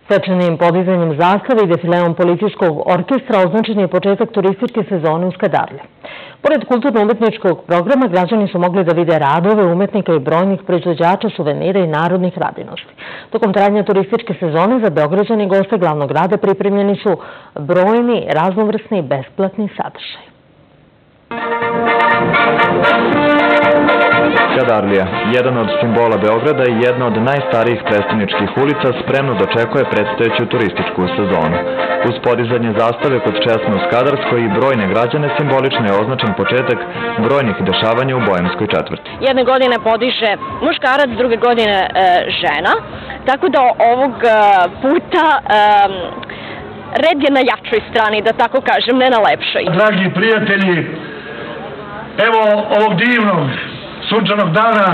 Svečanim podizanjem zastave i defileom policijskog orkestra označen je početak turističke sezone u Skadarlje. Pored kulturno-umetničkog programa, građani su mogli da vide radove umetnika i brojnih proizvođača suvenira i narodnih radinosti. Tokom trajanja turističke sezone za Beograđane i goste glavnog grada pripremljeni su brojni, raznovrsni i besplatni sadržaj. Skadarlija, jedan od simbola Beograda i jedna od najstarijih prestoničkih ulica, spremno dočekuje predstojeću turističku sezonu. Uz podizanje zastave kod česme u Skadarskoj i brojne građane simbolično je označen početak brojnih dešavanja u Bojemskoj četvrti. Jedne godine podiže muškarac, druge godine žena, tako da ovog puta red je na jačoj strani, da tako kažem, ne na lepšoj. Dragi prijatelji, evo ovog divnog sunčanog dana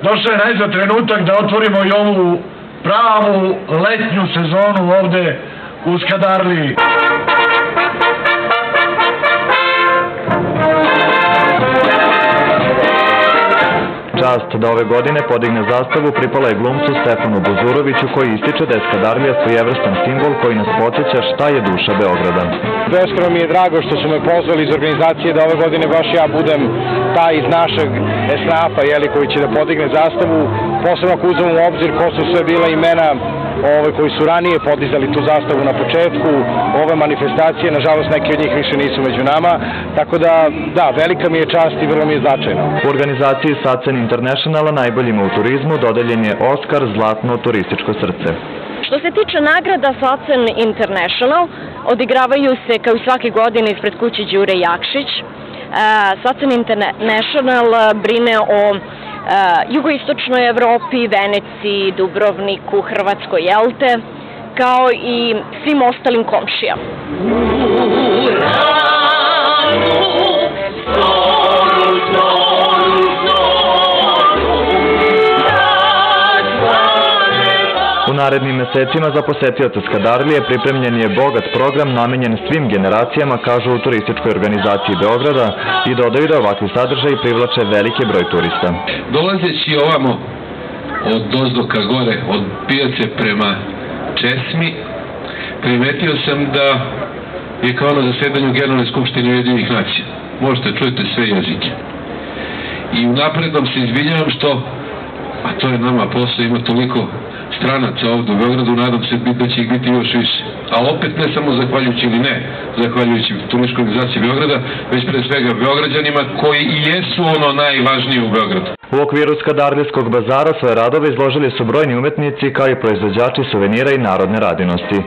došao je najzad trenutak da otvorimo i ovu pravu letnju sezonu ovde u Skadarliji. Čast da ove godine podigne zastavu pripala je glumcu Stefanu Buzuroviću, koji ističe da je Skadarlija svojevrstan simbol koji nas podsjeća šta je duša Beograda. Beskrajno mi je drago što su me pozvali iz organizacije da ove godine baš ja budem taj iz našeg esnafa koji će da podigne zastavu. Posebno ako uzmemo u obzir ko su sve bila imena koji su ranije podizali tu zastavu na početku ove manifestacije, nažalost neki od njih više nisu među nama, tako da, velika mi je čast i vrlo mi je značajno. U organizaciji SACEN Internationala najboljima u turizmu dodeljen je Oskar Zlatno turističko srce. Što se tiče nagrada SACEN International, odigravaju se kao i svake godine ispred kuće Đure Jakšić. SACEN International brine o jugoistočnoj Evropi, Veneciji, Dubrovniku, Hrvatskoj, Jelte, kao i svim ostalim komšijama. U narednim mesecima za posetioce Skadarlije pripremljen je bogat program namenjen svim generacijama, kažu u turističkoj organizaciji Beograda, i dodaju da ovakvi sadržaji privlače veliki broj turista. Dolazeći ovamo od dozdo ka gore, od pijace prema česmi, primetio sam da je kao na zasedanju Generalne skupštine Ujedinjenih nacija. Možete čujete sve jezike. I unapred vam se izvinjavam što, a to je nama posao, ima toliko stranaca ovdje u Beogradu, nadam se da će ih biti još više. Ali opet ne samo zahvaljujući ili ne, zahvaljujući turističkoj organizaciji Beograda, već pre svega Beograđanima koji i jesu ono najvažnije u Beogradu. U okviru Skadarlijskog bazara svoje radove izložili su brojni umetnici kao i proizvođači suvenira i narodne radinosti.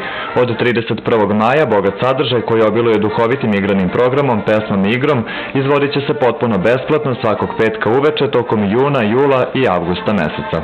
Od 31. maja bogat sadržaj koji obiluje duhovitim igranim programom, pesmom i igrom izvodit će se potpuno besplatno svakog petka uveče tokom juna, jula i avgusta meseca.